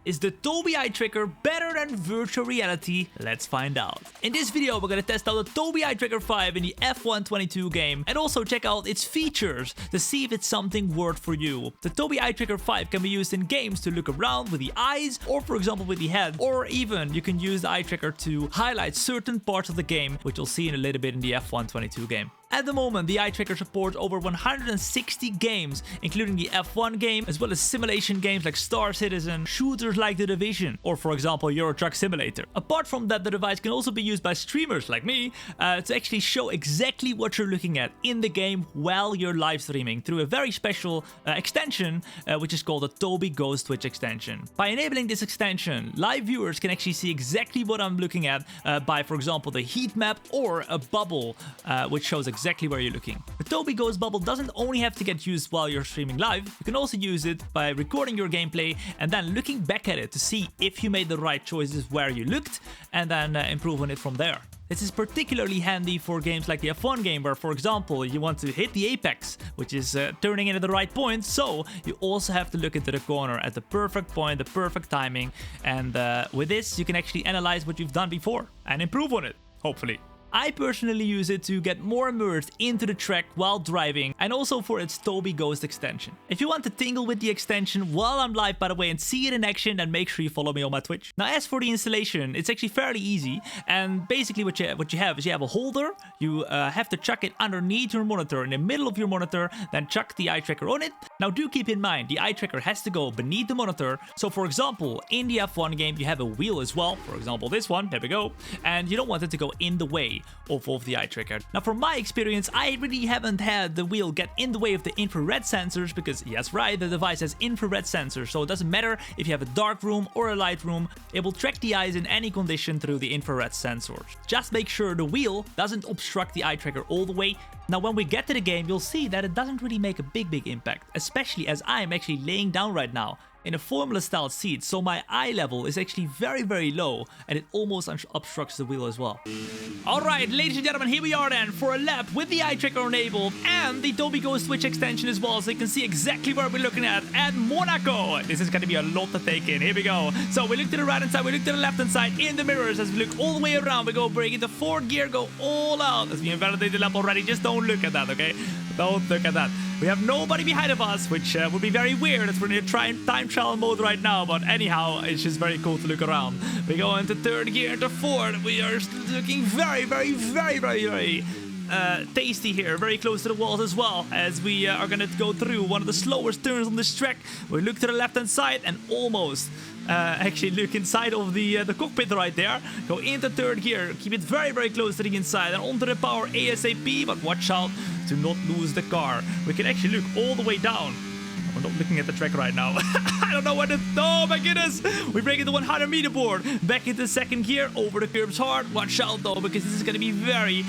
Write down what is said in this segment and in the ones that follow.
Is the Tobii Eye Tracker better than virtual reality? Let's find out. In this video, we're gonna test out the Tobii Eye Tracker 5 in the F122 game and also check out its features to see if it's something worth for you. The Tobii Eye Tracker 5 can be used in games to look around with the eyes or for example with the head, or even you can use the eye tracker to highlight certain parts of the game, which you'll see in a little bit in the F122 game. At the moment, the eye tracker supports over 160 games, including the F1 game, as well as simulation games like Star Citizen, shooters like The Division, or for example Euro Truck Simulator. Apart from that, the device can also be used by streamers like me to actually show exactly what you're looking at in the game while you're live streaming through a very special extension, which is called the Tobii Ghost Twitch extension. By enabling this extension, live viewers can actually see exactly what I'm looking at by, for example, the heat map or a bubble, which shows exactly where you're looking. The Tobii Ghost Bubble doesn't only have to get used while you're streaming live, you can also use it by recording your gameplay and then looking back at it to see if you made the right choices where you looked and then improve on it from there. This is particularly handy for games like the F1 game where, for example, you want to hit the apex, which is turning in at the right point, so you also have to look into the corner at the perfect point, the perfect timing, and with this you can actually analyze what you've done before and improve on it, hopefully. I personally use it to get more immersed into the track while driving and also for its Tobii Ghost extension. If you want to tingle with the extension while I'm live, by the way, and see it in action, then make sure you follow me on my Twitch. Now, as for the installation, it's actually fairly easy, and basically what you have is you have a holder, you have to chuck it underneath your monitor, in the middle of your monitor, then chuck the eye tracker on it. Now, do keep in mind, the eye tracker has to go beneath the monitor, so for example, in the F1 game, you have a wheel as well, for example this one, there we go, and you don't want it to go in the way of the eye tracker. Now, from my experience, I really haven't had the wheel get in the way of the infrared sensors because, yes, right, the device has infrared sensors, so it doesn't matter if you have a dark room or a light room, it will track the eyes in any condition through the infrared sensors. Just make sure the wheel doesn't obstruct the eye tracker all the way. Now, when we get to the game, you'll see that it doesn't really make a big impact, especially as I'm actually laying down right now in a Formula style seat, so my eye level is actually very low and it almost obstructs the wheel as well. Alright, ladies and gentlemen, here we are then for a lap with the eye tracker enabled and the Tobii Ghost Twitch extension as well, so you can see exactly where we're looking at Monaco. This is going to be a lot to take in. Here we go. So we look to the right hand side, we look to the left hand side in the mirrors as we look all the way around. We go brake into fourth gear, go all out as we invalidate the lap already. Just don't look at that, okay? Don't look at that. We have nobody behind of us, which would be very weird as we're in a time trial mode right now, but anyhow, it's just very cool to look around. We go into third gear, into fourth. We are looking very tasty here, very close to the walls as well, as we are gonna go through one of the slowest turns on this track. We look to the left hand side and almost actually look inside of the cockpit right there. Go into third gear, keep it very close to the inside and onto the power ASAP, but watch out to not lose the car. We can actually look all the way down. We're not looking at the track right now. I don't know what to... Oh my goodness! We break into 100 meter board. Back into second gear. Over the curbs hard. Watch out though, because this is going to be very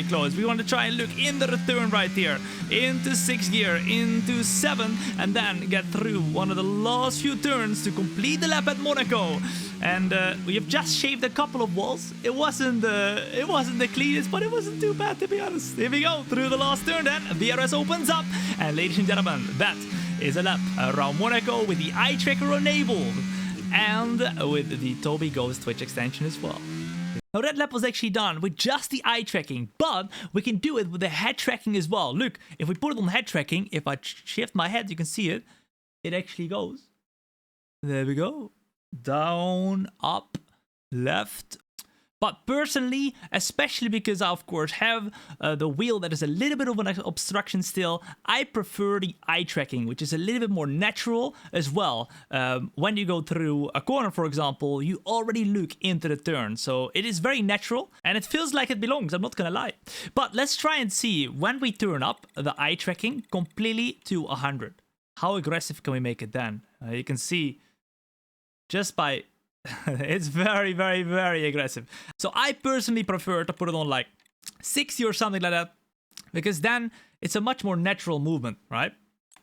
close. We want to try and look into the turn right here. Into sixth gear. Into seven. And then get through one of the last few turns to complete the lap at Monaco. And we have just shaved a couple of walls. It wasn't the cleanest, but it wasn't too bad to be honest. Here we go. Through the last turn then. VRS opens up. And ladies and gentlemen, that is a lap around Monaco with the eye tracker enabled and with the Tobii Ghost Twitch extension as well. Now that lap was actually done with just the eye tracking, but we can do it with the head tracking as well. Look, if we put it on head tracking, if I shift my head, you can see it. It actually goes. There we go. Down, up, left. But personally, especially because I of course have the wheel that is a little bit of an obstruction still, I prefer the eye tracking, which is a little bit more natural as well. When you go through a corner, for example, you already look into the turn. So it is very natural and it feels like it belongs, I'm not gonna lie. But let's try and see when we turn up the eye tracking completely to 100. How aggressive can we make it then? You can see just by... it's very aggressive. So I personally prefer to put it on like 60 or something like that, because then it's a much more natural movement, right?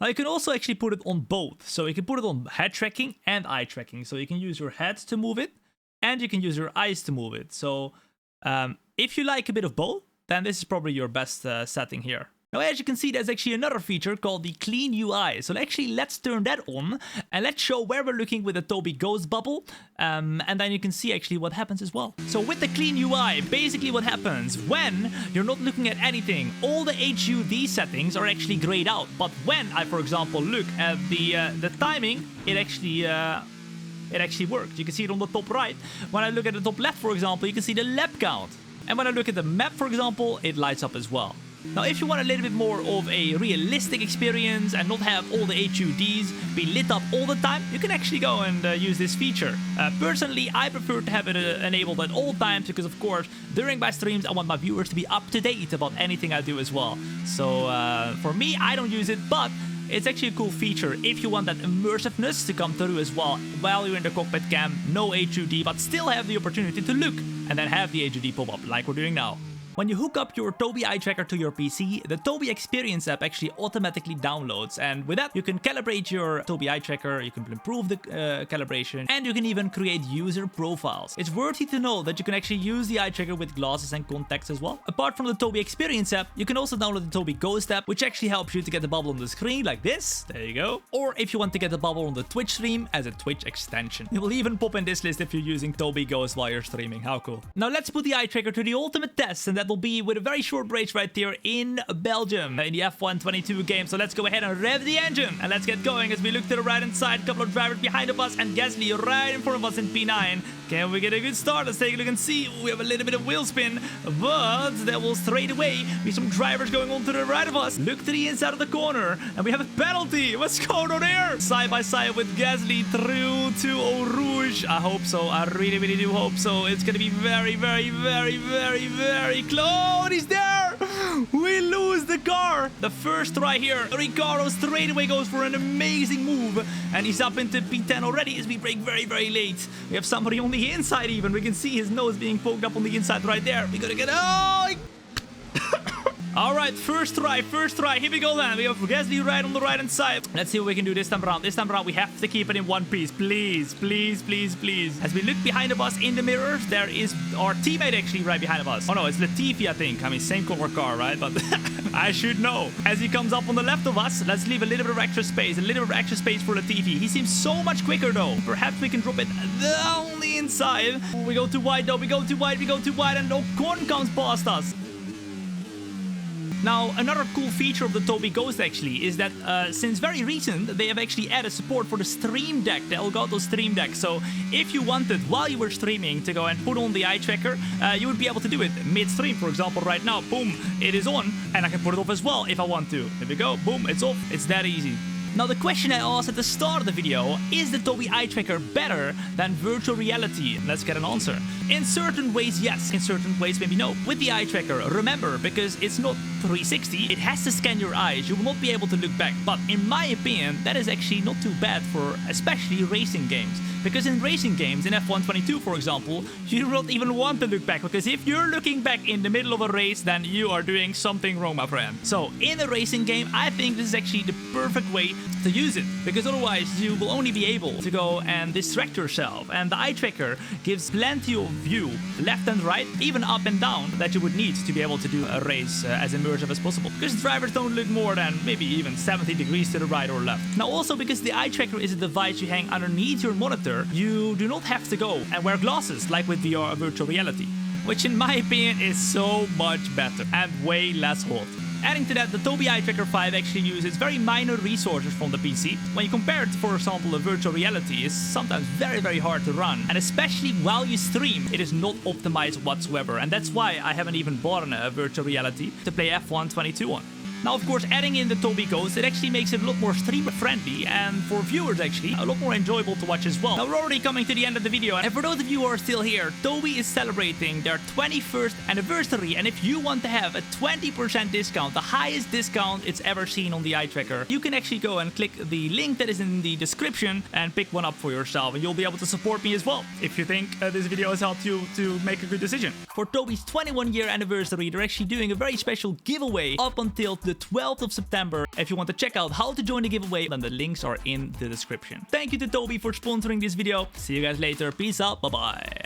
Now you can also actually put it on both. So you can put it on head tracking and eye tracking. So you can use your head to move it and you can use your eyes to move it. So if you like a bit of both, then this is probably your best setting here. Now, as you can see, there's actually another feature called the Clean UI. So actually, let's turn that on and let's show where we're looking with the Tobii Ghost bubble. And then you can see actually what happens as well. So with the Clean UI, basically what happens when you're not looking at anything, all the HUD settings are actually grayed out. But when I, for example, look at the timing, it actually worked. You can see it on the top right. When I look at the top left, for example, you can see the lap count. And when I look at the map, for example, it lights up as well. Now, if you want a little bit more of a realistic experience and not have all the HUDs be lit up all the time, you can actually go and use this feature. Personally, I prefer to have it enabled at all times because, of course, during my streams, I want my viewers to be up to date about anything I do as well. So, for me, I don't use it, but it's actually a cool feature if you want that immersiveness to come through as well while you're in the cockpit cam, no HUD, but still have the opportunity to look and then have the HUD pop up like we're doing now. When you hook up your Tobii Eye Tracker to your PC, the Tobii Experience app actually automatically downloads, and with that you can calibrate your Tobii Eye Tracker, you can improve the calibration, and you can even create user profiles. It's worthy to know that you can actually use the Eye Tracker with glasses and contacts as well. Apart from the Tobii Experience app, you can also download the Tobii Ghost app, which actually helps you to get the bubble on the screen like this. There you go. Or if you want to get the bubble on the Twitch stream as a Twitch extension. It will even pop in this list if you're using Tobii Ghost while you're streaming. How cool. Now let's put the Eye Tracker to the ultimate test, and that will be with a very short race right there in Belgium in the F1 22 game. So let's go ahead and rev the engine and let's get going as we look to the right hand side. A couple of drivers behind of us and Gasly right in front of us in P9. Can we get a good start? Let's take a look and see. We have a little bit of wheel spin, but that will straight away be some drivers going on to the right of us. Look to the inside of the corner and we have a penalty. What's going on here? Side by side with Gasly through to Eau Rouge. I hope so. I really, really do hope so. It's going to be very, very, very, very, very close. He's there! We lose the car! The first try here. Ricciardo straight away goes for an amazing move. And he's up into P10 already as we brake very, very late. We have somebody on the inside even. We can see his nose being poked up on the inside right there. We gotta get... Oh! Alright, first try, here we go then. We have Gasly right on the right hand side. Let's see what we can do this time around. This time around, we have to keep it in one piece. Please, please, please, please. As we look behind of us in the mirrors, there is our teammate actually right behind of us. Oh no, it's Latifi, I think. I mean, same color car, right? But I should know. As he comes up on the left of us, let's leave a little bit of extra space. A little bit of extra space for Latifi. He seems so much quicker though. Perhaps we can drop it down the inside. We go too wide though. We go too wide, and Ocon comes past us. Now, another cool feature of the Tobii Ghost actually is that since very recent, they have actually added support for the Stream Deck, the Elgato Stream Deck. So if you wanted, while you were streaming, to go and put on the Eye Tracker, you would be able to do it mid-stream. For example, right now, boom, it is on, and I can put it off as well if I want to. Here we go, boom, it's off. It's that easy. Now, the question I asked at the start of the video, is the Tobii Eye Tracker better than virtual reality? Let's get an answer. In certain ways, yes. In certain ways, maybe no. With the Eye Tracker, remember, because it's not 360, it has to scan your eyes. You will not be able to look back. But in my opinion, that is actually not too bad for especially racing games. Because in racing games, in F1 22, for example, you do not even want to look back. Because if you're looking back in the middle of a race, then you are doing something wrong, my friend. So, in a racing game, I think this is actually the perfect way to use it. Because otherwise, you will only be able to go and distract yourself. And the Eye Tracker gives plenty of view, left and right, even up and down, that you would need to be able to do a race as immersive as possible. Because drivers don't look more than maybe even 70 degrees to the right or left. Now, also because the Eye Tracker is a device you hang underneath your monitor, you do not have to go and wear glasses like with VR or virtual reality, which in my opinion is so much better and way less hot. Adding to that, the Tobii Eye Tracker 5 actually uses very minor resources from the PC. When you compare it to, for example, a virtual reality, it's sometimes very, very hard to run. And especially while you stream, it is not optimized whatsoever. And that's why I haven't even bought a virtual reality to play F1 22 on. Now, of course, adding in the Tobii Ghost, it actually makes it a lot more streamer-friendly, and for viewers, actually, a lot more enjoyable to watch as well. Now, we're already coming to the end of the video, and for those of you who are still here, Tobii is celebrating their 21st anniversary, and if you want to have a 20% discount, the highest discount it's ever seen on the Eye Tracker, you can actually go and click the link that is in the description and pick one up for yourself, and you'll be able to support me as well, if you think this video has helped you to make a good decision. For Tobii's 21-year anniversary, they're actually doing a very special giveaway up until the 12th of September. If you want to check out how to join the giveaway, then the links are in the description. Thank you to Tobii for sponsoring this video. See you guys later. Peace out. Bye-bye.